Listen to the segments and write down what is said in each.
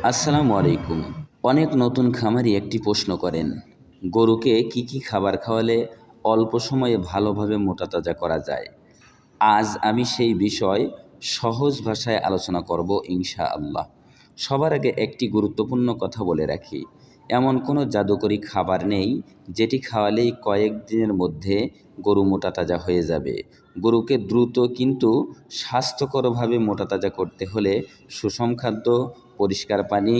আসসালামু আলাইকুম। অনেক নতুন খামারি একটি প্রশ্ন করেন, গরুকে কি কি খাবার খাওয়ালে অল্প সময়ে ভালোভাবে মোটাতাজা করা যায়। আজ আমি সেই বিষয় সহজ ভাষায় আলোচনা করব ইনশাআল্লাহ। সবার আগে একটি গুরুত্বপূর্ণ কথা বলে রাখি, এমন কোনো জাদুকরি খাবার নেই যেটি খাওয়ালেই কয়েক দিনের মধ্যে গরু মোটাতাজা হয়ে যাবে। গরুকে দ্রুত কিন্তু স্বাস্থ্যকরভাবে মোটাতাজা করতে হলে সুষম খাদ্য, পরিষ্কার পানি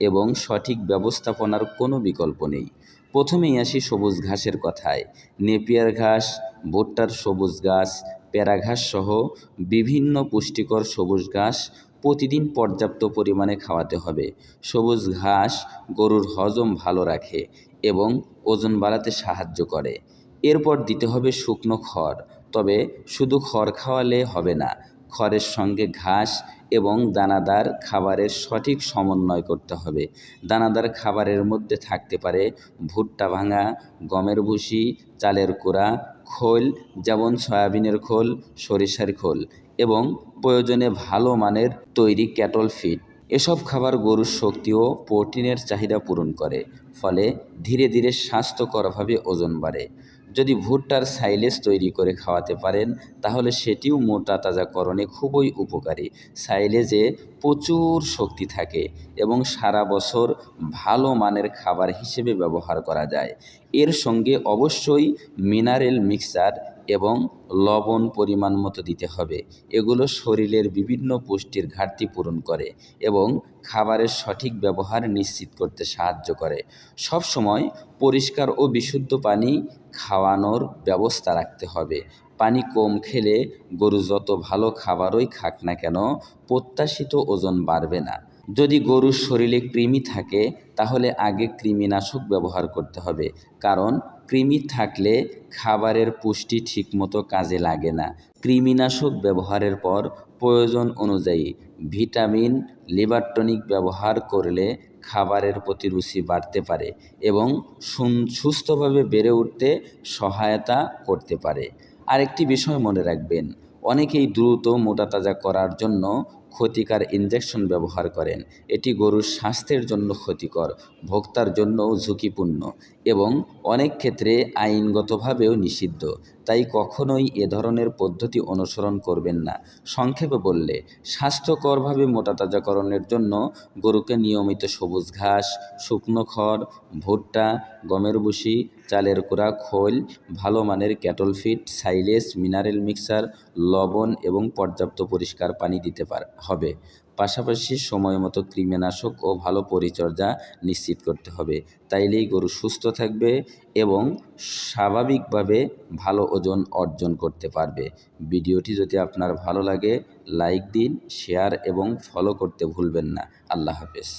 এবং সঠিক ব্যবস্থাপনার কোনো বিকল্প নেই। প্রথমেই আসি সবুজ ঘাসের কথায়। নেপিয়ার ঘাস, ভুট্টার সবুজ ঘাস, প্যারা ঘাস সহ বিভিন্ন পুষ্টিকর সবুজ ঘাস প্রতিদিন পর্যাপ্ত পরিমাণে খাওয়াতে হবে। সবুজ ঘাস গরুর হজম ভালো রাখে এবং ওজন বাড়াতে সাহায্য করে। এরপর দিতে হবে শুকনো খড়, তবে শুধু খড় খাওয়ালে হবে না, খড়ের সঙ্গে ঘাস এবং দানাদার খাবারের সঠিক সমন্বয় করতে হবে। দানাদার খাবারের মধ্যে থাকতে পারে ভুট্টা ভাঙা, গমের ভুসি, চালের কুড়া, খোল যেমন সয়াবিনের খোল, সরিষার খোল এবং প্রয়োজনে ভালো মানের তৈরি ক্যাটল ফিড। এসব খাবার গরুর শক্তি ও প্রোটিনের চাহিদা পূরণ করে, ফলে ধীরে ধীরে স্বাস্থ্যকরভাবে ওজন বাড়ে। যদি ভুট্টার সাইলেজ তৈরি করে খাওয়াতে পারেন তাহলে সেটিও মোটা তাজাকরণে খুবই উপকারী। সাইলেজে প্রচুর শক্তি থাকে এবং সারা বছর ভালো মানের খাবার হিসেবে ব্যবহার করা যায়। এর সঙ্গে অবশ্যই মিনারেল মিক্সচার এবং লবণ পরিমাণ মতো দিতে হবে। এগুলো শরীরের বিভিন্ন পুষ্টির ঘাটতি পূরণ করে এবং খাবারের সঠিক ব্যবহার নিশ্চিত করতে সাহায্য করে। সবসময় পরিষ্কার ও বিশুদ্ধ পানি খাওয়ানোর ব্যবস্থা রাখতে হবে। পানি কম খেলে গরু যত ভালো খাবারই খাক না কেন প্রত্যাশিত ওজন বাড়বে না। যদি গরুর শরীরে কৃমি থাকে তাহলে আগে কৃমিনাশক ব্যবহার করতে হবে, কারণ কৃমি থাকলে খাবারের পুষ্টি ঠিকমতো কাজে লাগে না। কৃমিনাশক ব্যবহারের পর প্রয়োজন অনুযায়ী ভিটামিন, লিভার টনিক ব্যবহার করলে খাবারের প্রতি রুচি বাড়তে পারে এবং সুস্থভাবে বেড়ে উঠতে সহায়তা করতে পারে। আরেকটি বিষয় মনে রাখবেন, অনেকেই দ্রুত মোটাতাজা করার জন্য ক্ষতিকর ইনজেকশন ব্যবহার করেন। এটি গরুর স্বাস্থ্যের জন্য ক্ষতিকর, ভোক্তার জন্যও ঝুঁকিপূর্ণ এবং অনেক ক্ষেত্রে আইনগতভাবেও নিষিদ্ধ। তাই কখনোই এ ধরনের পদ্ধতি অনুসরণ করবেন না। সংক্ষেপে বললে, স্বাস্থ্যকরভাবে মোটাতাজাকরণের জন্য গরুকে নিয়মিত সবুজ ঘাস, শুকনো খড়, ভুট্টা, গমের ভুসি, চালের কুড়া, খোল, ভালো মানের cattle feed, silage, mineral mixture, লবণ এবং পর্যাপ্ত পরিষ্কার পানি দিতে হবে। পাশাপাশি সময় মতো কৃমিনাশক ও ভালো পরিচর্যা নিশ্চিত করতে হবে। তাইলেই গরু সুস্থ থাকবে এবং স্বাভাবিকভাবে ভালো ওজন অর্জন করতে পারবে। ভিডিওটি যদি আপনার ভালো লাগে লাইক দিন, শেয়ার এবং ফলো করতে ভুলবেন না। আল্লাহ হাফেজ।